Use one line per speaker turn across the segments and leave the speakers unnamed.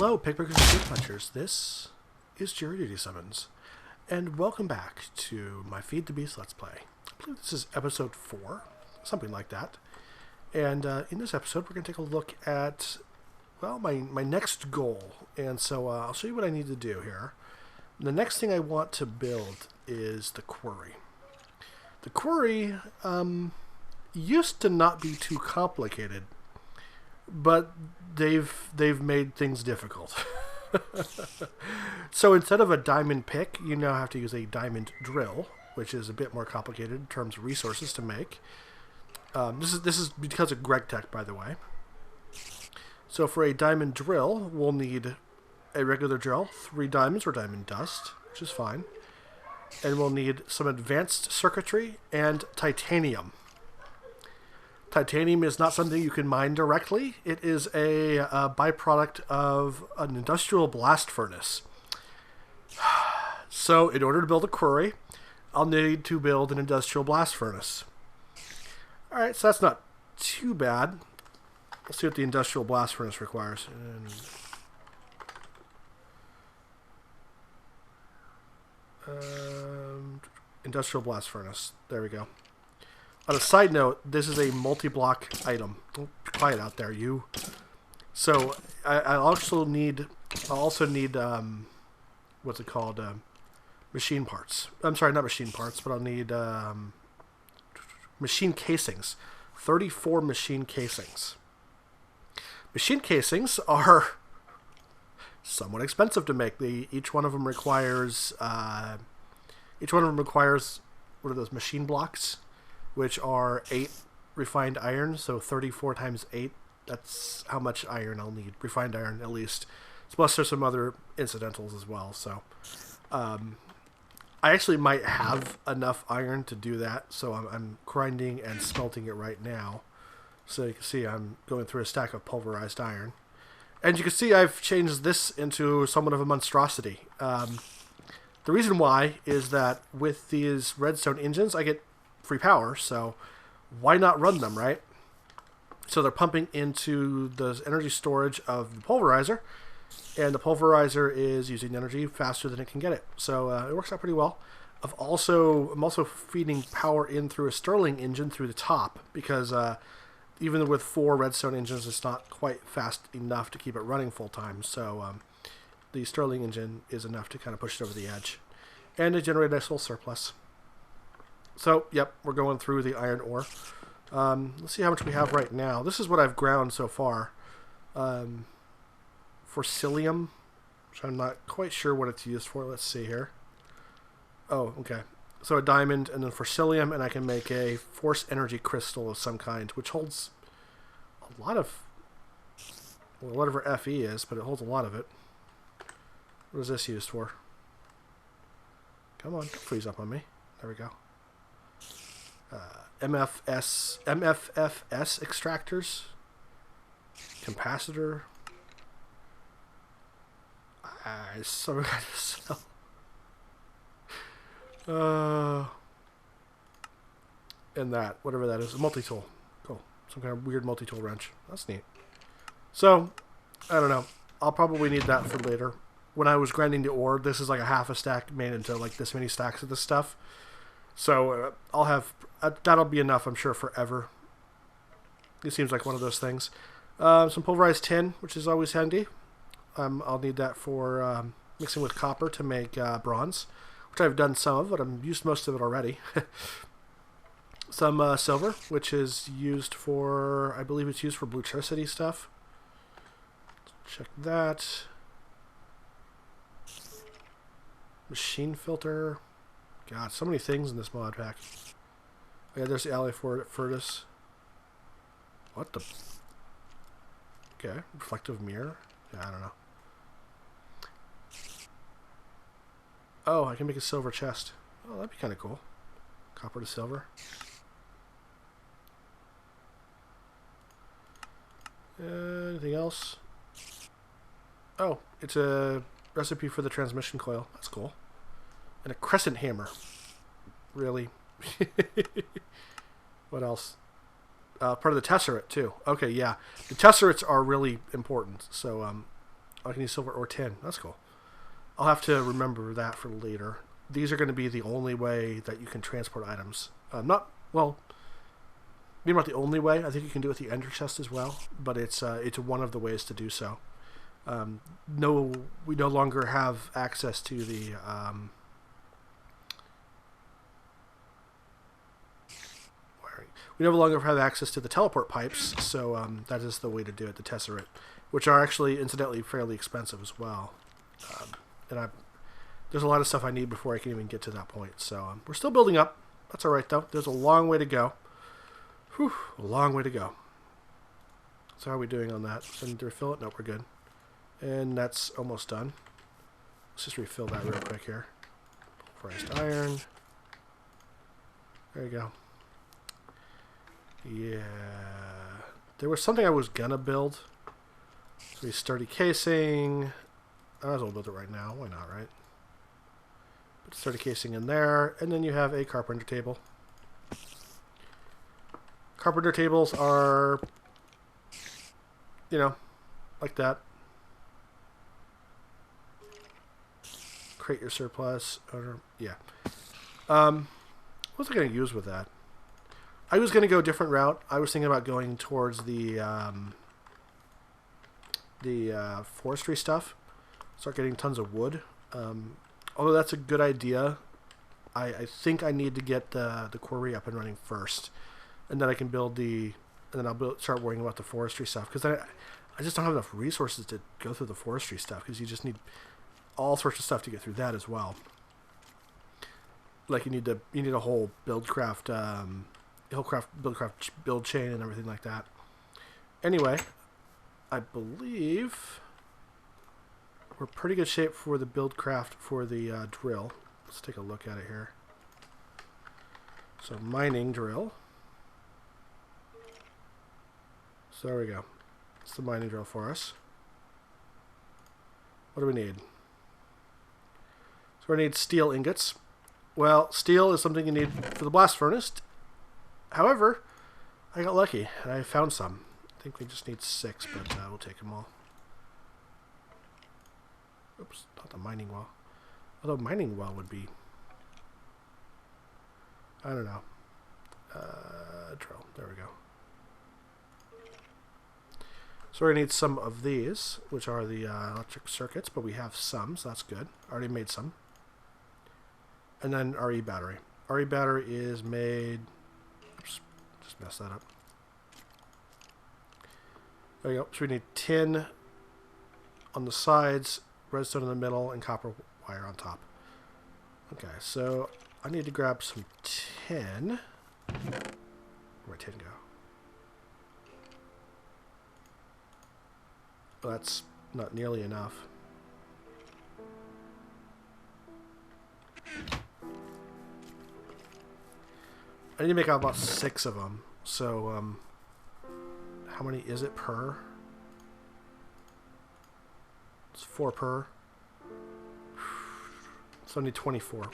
Hello, pickpickers and fruit punchers. This is Jury Duty Summons, and welcome back to my Feed the Beast Let's Play. I believe this is episode 4, something like that. And in this episode, we're going to take a look at, well, my next goal. And so I'll show you what I need to do here. The next thing I want to build is the quarry. The quarry used to not be too complicated, but they've made things difficult. So instead of a diamond pick, you now have to use a diamond drill, which is a bit more complicated in terms of resources to make. This is because of Greg Tech, by the way. So for a diamond drill, we'll need a regular drill, 3 diamonds or diamond dust, which is fine. And we'll need some advanced circuitry and titanium. Titanium is not something you can mine directly. It is a byproduct of an industrial blast furnace. So in order to build a quarry, I'll need to build an industrial blast furnace. Alright, so that's not too bad. Let's see what the industrial blast furnace requires. Industrial blast furnace. There we go. On a side note, this is a multi-block item. Don't be quiet out there, you. So I also need what's it called? Machine parts. I'm sorry, not machine parts, but I'll need machine casings. 34 machine casings. Machine casings are somewhat expensive to make. Each one of them requires what are those, machine blocks, which are 8 refined iron, so 34 times 8, that's how much iron I'll need. Refined iron, at least. Plus there's some other incidentals as well, so I actually might have enough iron to do that, so I'm grinding and smelting it right now. So you can see I'm going through a stack of pulverized iron. And you can see I've changed this into somewhat of a monstrosity. The reason why is that with these redstone engines, I get free power, so why not run them, right? So they're pumping into the energy storage of the pulverizer, and the pulverizer is using energy faster than it can get it. So it works out pretty well. I'm also feeding power in through a Stirling engine through the top, because even with 4 redstone engines, it's not quite fast enough to keep it running full time. So the Stirling engine is enough to kind of push it over the edge, and to generate a nice little surplus. So, yep, we're going through the iron ore. Let's see how much we have right now. This is what I've ground so far. For psyllium, which I'm not quite sure what it's used for. Let's see here. Oh, okay. So a diamond, and then for psyllium, and I can make a force energy crystal of some kind, which holds a lot of, well, whatever Fe is, but it holds a lot of it. What is this used for? Come on, don't freeze up on me. There we go. MFFS extractors, capacitor. So I gotta sell. And that, whatever that is, a multi-tool. Cool. Some kind of weird multi-tool wrench. That's neat. So, I don't know. I'll probably need that for later. When I was grinding the ore, this is like a half a stack made into like this many stacks of this stuff. So I'll have that'll be enough, I'm sure, forever. It seems like one of those things. Some pulverized tin, which is always handy. I'll need that for mixing with copper to make bronze, which I've done some of, but I've used most of it already. Some silver, which is used for, I believe it's used for bluetricity stuff. Check that. Machine filter. God, so many things in this mod pack. Oh, yeah, there's the alloy for it at Furnace. What the? Okay, reflective mirror. Yeah, I don't know. Oh, I can make a silver chest. Oh, that'd be kind of cool. Copper to silver. Anything else? Oh, it's a recipe for the transmission coil. That's cool. And a crescent hammer. Really? What else? Part of the tesseract, too. Okay, yeah. The tesseracts are really important. So, I can use silver or tin. That's cool. I'll have to remember that for later. These are going to be the only way that you can transport items. Maybe not the only way. I think you can do it with the ender chest as well, but it's one of the ways to do so. We no longer have access to the we no longer have access to the teleport pipes, so that is the way to do it, the tesseract, which are actually, incidentally, fairly expensive as well. There's a lot of stuff I need before I can even get to that point, so we're still building up. That's all right, though. There's a long way to go. Whew, a long way to go. So how are we doing on that? So I need to refill it? Nope, we're good. And that's almost done. Let's just refill that real quick here. Pulverized iron. There you go. Yeah. There was something I was gonna build. So we sturdy casing. I might as well build it right now. Why not, right? Put sturdy casing in there, and then you have a carpenter table. Carpenter tables are, like that. Create your surplus. Yeah. What was I going to use with that? I was going to go a different route. I was thinking about going towards the forestry stuff. Start getting tons of wood. Although that's a good idea, I think I need to get the quarry up and running first, and then I can start worrying about the forestry stuff, because I just don't have enough resources to go through the forestry stuff, because you just need all sorts of stuff to get through that as well. Like you need a whole buildcraft build chain and everything like that. Anyway, I believe we're pretty good shape for the buildcraft for the drill. Let's take a look at it here. So mining drill. So there we go. It's the mining drill for us. What do we need? So we need steel ingots. Well, steel is something you need for the blast furnace. However, I got lucky and I found some. I think we just need 6, but we'll take them all. Oops, not the mining well. Although mining well would be, I don't know. Drill. There we go. So we need some of these, which are the electric circuits, but we have some, so that's good. Already made some. And then RE battery. RE battery is made... Oops, just messed that up. There you go. So we need tin on the sides, redstone in the middle, and copper wire on top. Okay, so I need to grab some tin. Where'd my tin go? Well, that's not nearly enough. I need to make about 6 of them. So, how many is it per? It's 4 per. So I need 24.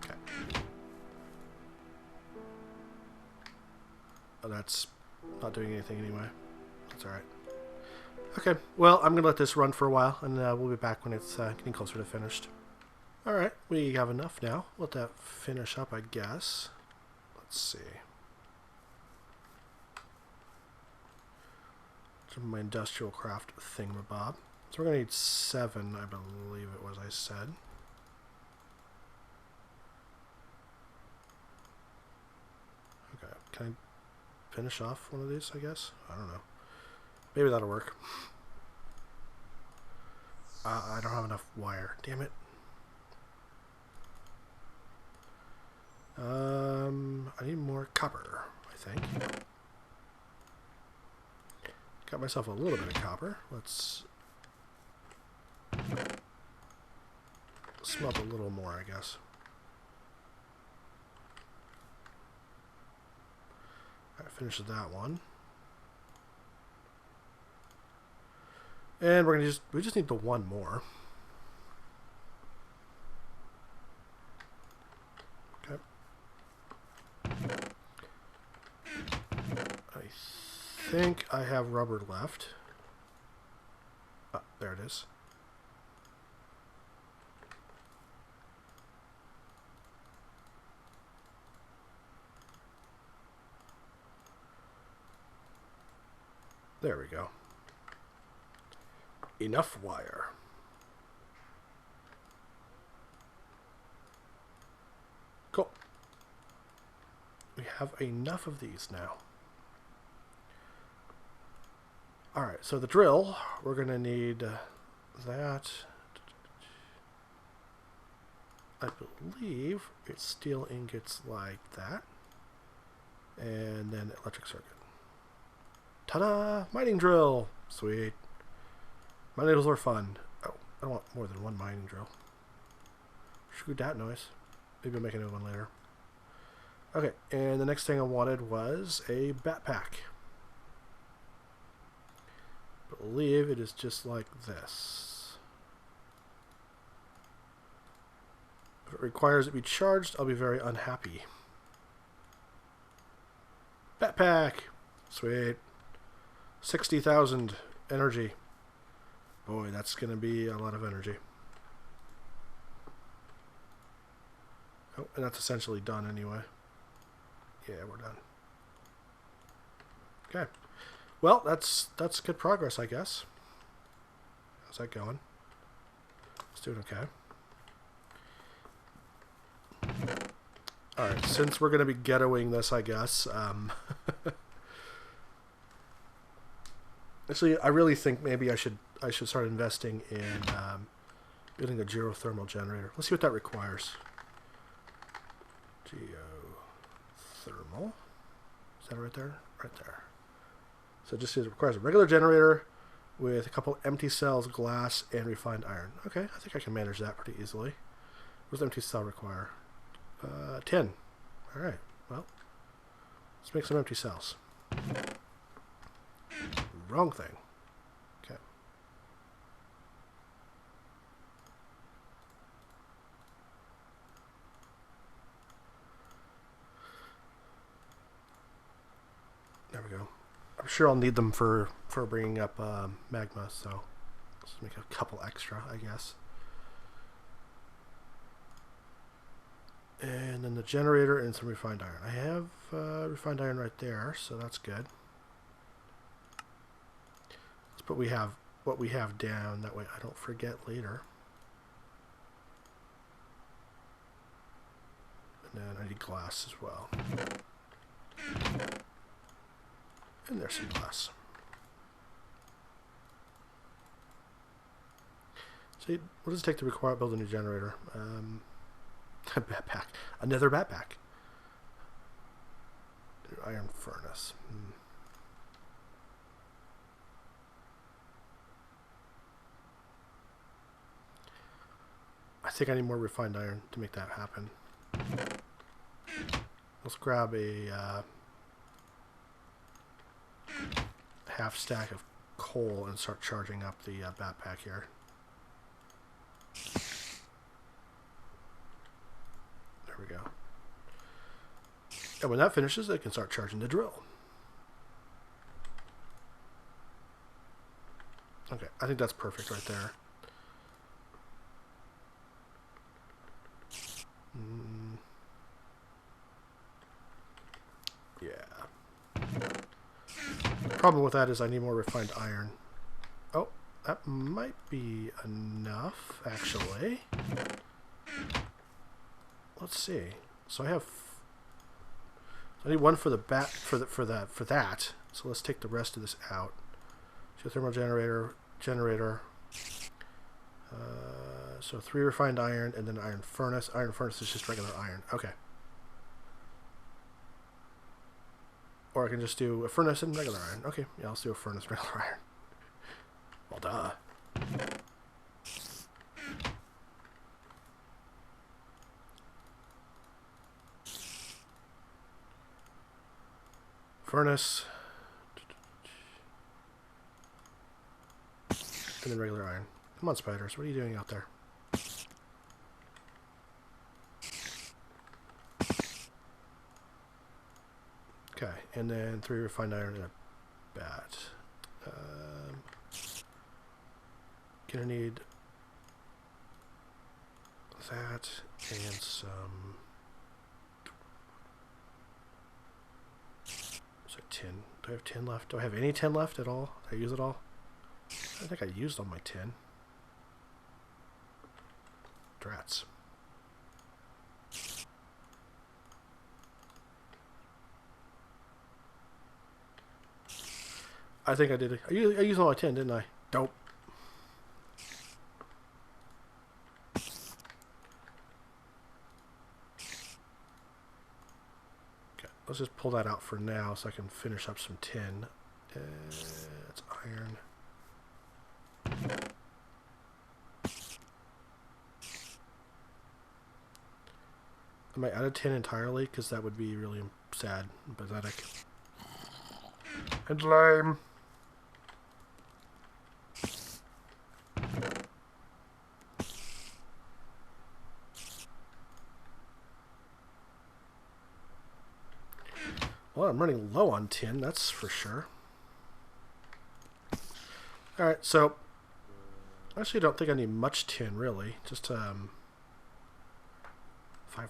Okay. Oh, that's not doing anything anyway. That's alright. Okay, well, I'm going to let this run for a while, and we'll be back when it's getting closer to finished. Alright, we have enough now. Let that finish up, I guess. Let's see. My industrial craft thingamabob. So we're going to need 7, I believe it was I said. Okay, can I finish off one of these, I guess? I don't know. Maybe that'll work. I don't have enough wire. Damn it. I need more copper, I think. Got myself a little bit of copper. Let's smelt a little more, I guess. Alright, finish that one. And we're gonna we just need the one more. Okay. I think I have rubber left. Oh, there it is. There we go. Enough wire. Cool. We have enough of these now. Alright, so the drill, we're going to need that. I believe it's steel ingots like that. And then electric circuit. Ta-da! Mining drill! Sweet. Mining drills are fun. Oh, I don't want more than one mining drill. Screw that noise. Maybe I'll make a new one later. Okay, and the next thing I wanted was a backpack. I believe it is just like this. If it requires it be charged, I'll be very unhappy. Backpack! Sweet. 60,000 energy. Boy, that's going to be a lot of energy. Oh, and that's essentially done anyway. Yeah, we're done. Okay. Well, that's good progress, I guess. How's that going? It's doing okay. Alright, since we're going to be ghettoing this, I guess, actually, I really think maybe I should start investing in building a geothermal generator. Let's see what that requires. Geothermal. Is that right there? Right there. So it just says it requires a regular generator with a couple empty cells, glass, and refined iron. Okay, I think I can manage that pretty easily. What does empty cell require? 10. Alright, well, let's make some empty cells. Wrong thing. Okay. There we go. I'm sure I'll need them for bringing up magma, so let's make a couple extra, I guess. And then the generator and some refined iron. I have refined iron right there, so that's good. Let's put what we have down, that way I don't forget later. And then I need glass as well. And there's some glass. See, what does it take to build a new generator? A backpack. Another backpack. Iron furnace. I think I need more refined iron to make that happen. Let's grab a half stack of coal and start charging up the backpack here. There we go. And when that finishes, I can start charging the drill. Okay, I think that's perfect right there. Yeah. The problem with that is I need more refined iron. Oh, that might be enough, actually. Let's see. So I need one for the for that. So let's take the rest of this out. Geothermal generator. So 3 refined iron and then iron furnace. Iron furnace is just regular iron. Okay. Or I can just do a furnace and regular iron. Okay, yeah, let's do a furnace, regular iron. Well, duh. Furnace. And then regular iron. Come on, spiders. What are you doing out there? Okay, and then 3 refined iron and a bat. Gonna need that and some. So tin. Do I have tin left? Do I have any tin left at all? Did I use it all? I think I used all my tin. Drats. I think I did. I used all my tin, didn't I? Dope. Okay, let's just pull that out for now so I can finish up some tin. It's iron. I might out of tin entirely because that would be really sad and pathetic. And lame. Well, I'm running low on tin, that's for sure. Alright, so I actually don't think I need much tin, really. Just 5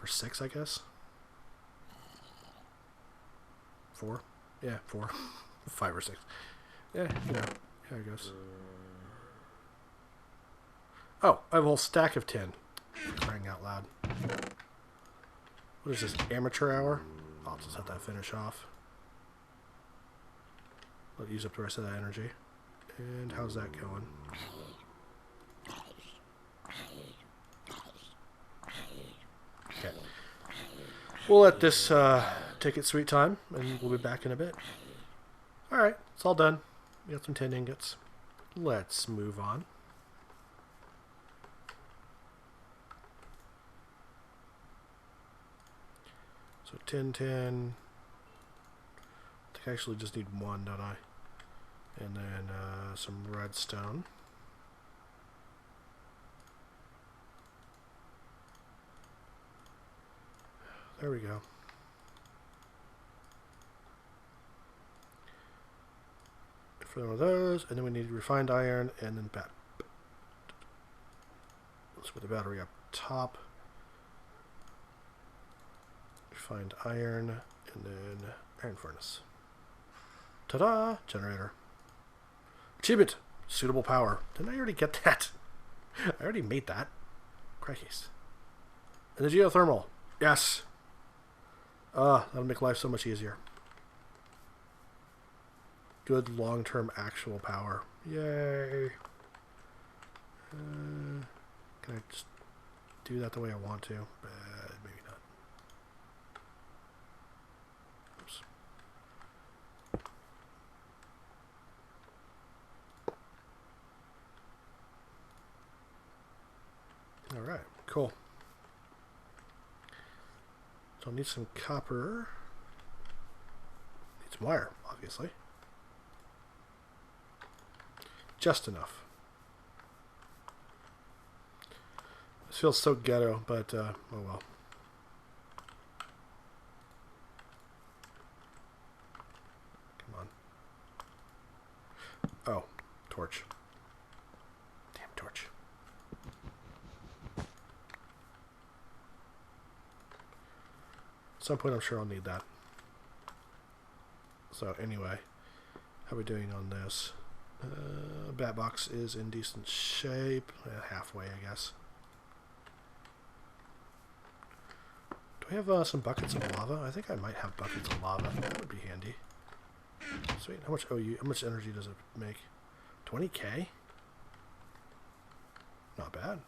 or 6, I guess. 4? Yeah, 4. 5 or 6. Yeah, you know, here it goes. Oh, I have a whole stack of tin. Crying out loud. What is this, amateur hour? I'll just let that finish off. Let use up the rest of that energy. And how's that going? Okay. We'll let this take its sweet time, and we'll be back in a bit. Alright, it's all done. We got some tin ingots. Let's move on. So tin. I think I actually just need 1, don't I? And then some redstone. There we go. For one of those, and then we need refined iron, and then let's put the battery up top. Refined iron, and then iron furnace. Ta-da! Generator. Achievement! Suitable power. Didn't I already get that? I already made that. Crikeys. And the geothermal. Yes! That'll make life so much easier. Good long-term actual power. Yay! Can I just do that the way I want to? Maybe not. Oops. Alright, cool. So I'll need some copper. Need some wire, obviously. Just enough. This feels so ghetto, but oh well. Come on. Oh, torch. Damn torch. At some point I'm sure I'll need that. So anyway, how are we doing on this? Bat box is in decent shape. Halfway, I guess. Do I have some buckets of lava? I think I might have buckets of lava. That would be handy. Sweet. How much how much energy does it make? 20k? Not bad.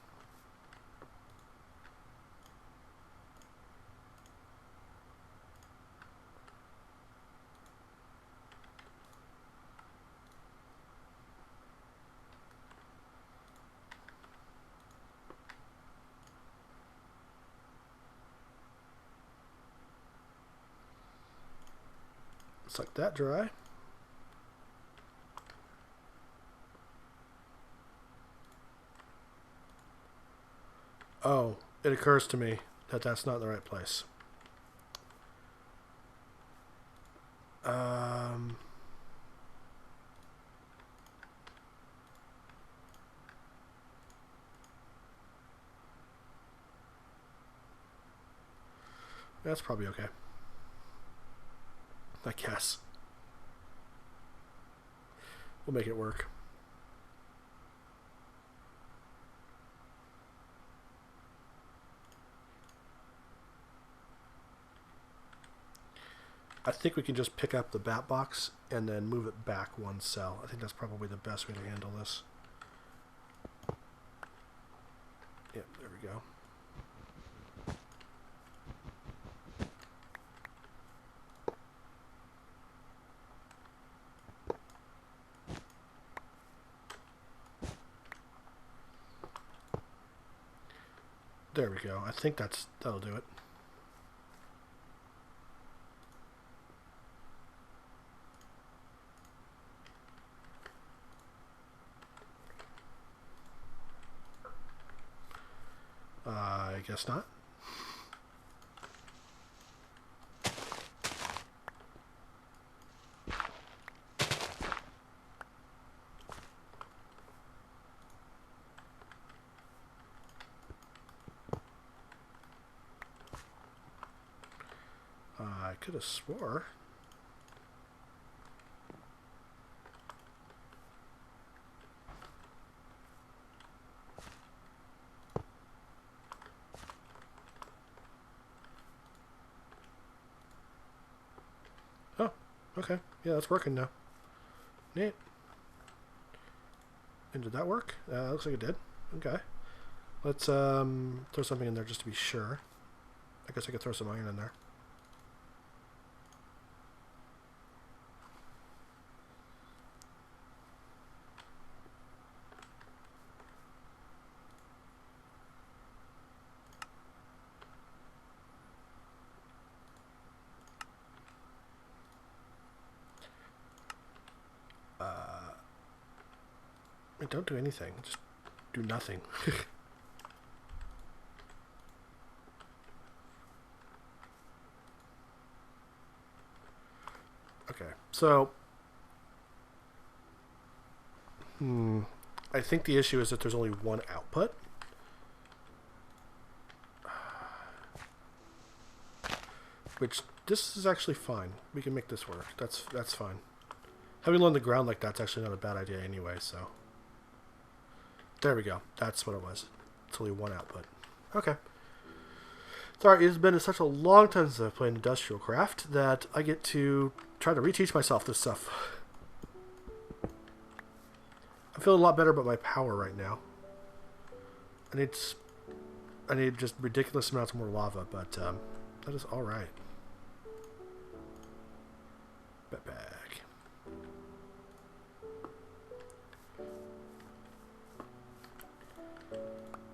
Suck that dry. Oh, it occurs to me that that's not the right place. That's probably okay. I guess. We'll make it work. I think we can just pick up the bat box and then move it back one cell. I think that's probably the best way to handle this. Yep, there we go. There we go. I think that'll do it. I guess not. I could have swore. Oh, okay. Yeah, that's working now. Neat. And did that work? Looks like it did. Okay. Let's throw something in there just to be sure. I guess I could throw some iron in there. Don't do anything. Just do nothing. Okay, so I think the issue is that there's only one output. Which this is actually fine. We can make this work. That's fine. Having it on the ground like that's actually not a bad idea anyway, so. There we go. That's what it was. It's only one output. Okay. Sorry, it's been such a long time since I've played Industrial Craft that I get to try to reteach myself this stuff. I'm feeling a lot better about my power right now. I need just ridiculous amounts more lava, but that is all right. Back.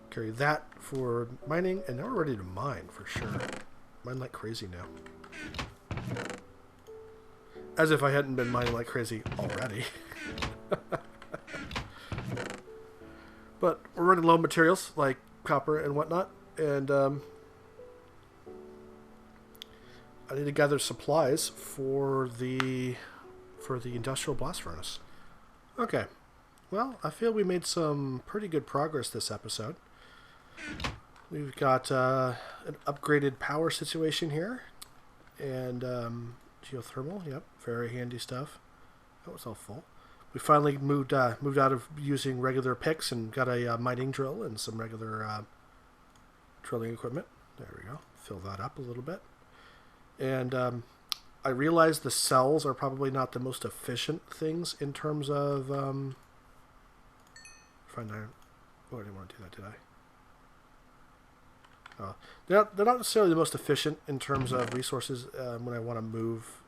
Carry that for mining, and now we're ready to mine for sure. Mine like crazy now. As if I hadn't been mining like crazy already. But we're running low on materials like copper and whatnot, and I need to gather supplies for the industrial blast furnace. Okay, well, I feel we made some pretty good progress this episode. We've got an upgraded power situation here, and geothermal. Yep, very handy stuff. That was all full. We finally moved out of using regular picks and got a mining drill and some regular drilling equipment. There we go. Fill that up a little bit. And I realized the cells are probably not the most efficient things in terms of find iron. Oh, I didn't want to do that, did I? They're not necessarily the most efficient in terms of resources when I want to move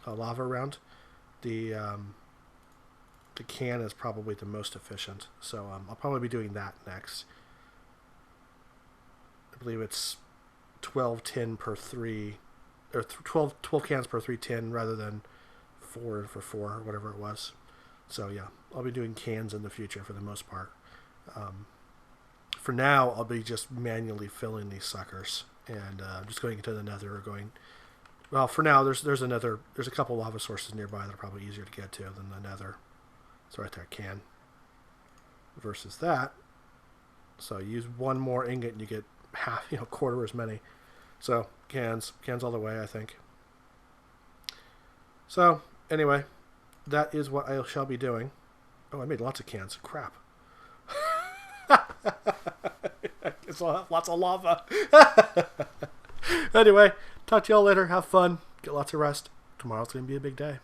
lava around. The can is probably the most efficient, so I'll probably be doing that next. I believe it's 12 tin per 3, or 12 cans per 3 tin rather than 4 for 4 or whatever it was. So yeah, I'll be doing cans in the future for the most part. For now, I'll be just manually filling these suckers and just going into the nether or going. Well, for now, there's a couple lava sources nearby that are probably easier to get to than the nether. So right there, can. Versus that, so use one more ingot and you get half, quarter as many. So cans all the way, I think. So anyway, that is what I shall be doing. Oh, I made lots of cans. Crap. I guess I'll have lots of lava. Anyway, talk to y'all later. Have fun. Get lots of rest. Tomorrow's going to be a big day.